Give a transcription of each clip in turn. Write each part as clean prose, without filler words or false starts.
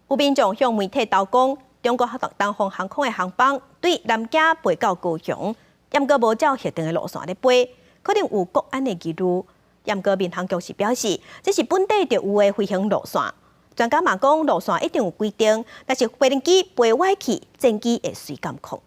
有民众向媒体投讲，中国东方航空的航班对南京飞到高雄，严格无照协定的路线咧飞，可能有国安的疑虑。严格民航局是表示，这是本地特有的飞行路线。专家嘛讲，路线一定有规定，但是飞行机飞歪去，战机会随监控。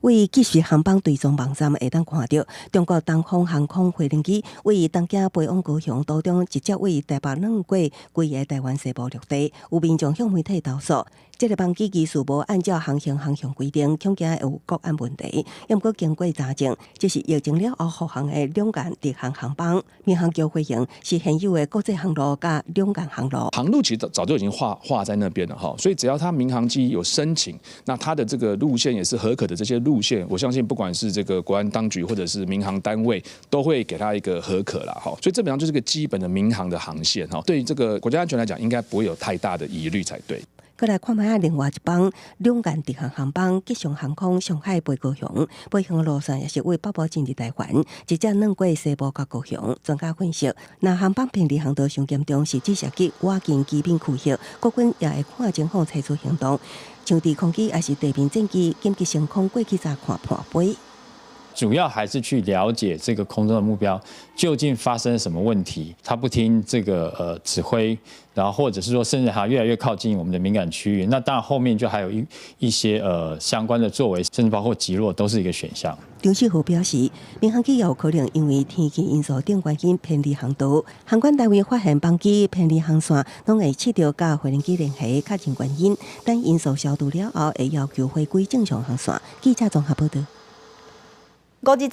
为即时航班追踪网站会当看到，中国东方航空飞行机为东京飞往高雄途中，直接为台北软过规个台湾西部陆地。有民众向媒体投诉，这个班机技术无按照航向规定，恐惊有国安问题。要过经过查证，这是疫情了后复航的两岸直航航班。民航局飞行是现有的国际航路加两岸航路。航路其实早就已经画在那边了哈，所以只要它民航机有申请，那它的这个路线也是合可的这些路线，我相信不管是这个国安当局或者是民航单位，都会给它一个合可啦哈。所以基本上就是个基本的民航的航线哈，对于这个国家安全来讲，应该不会有太大的疑虑才对。再来看卖另外一班两岸直航航班，吉祥航空上海飞高雄，飞行的路线也是为北部进入台湾，直接软过西部到高雄。专家分析，那航班偏离航道上严重，是指涉及挖进机坪区域，国军也会看情况采取行动，像地空机也是地面战机紧急升空过去查看判飞。主要还是去了解这个空中的目标究竟发生什么问题，他不听这个指挥，然后或者是说甚至还越来越靠近我们的敏感区域，那当然后面就还有一些相关的作为，甚至包括击落都是一个选项。张世豪表示，民航机也有可能因为天气因素等原因偏离航道，航管单位发现班机偏离航线，拢会试着甲飞行机联系，确认原因，等因素消除了后，会要求回归正常航线。记者综合报道。5日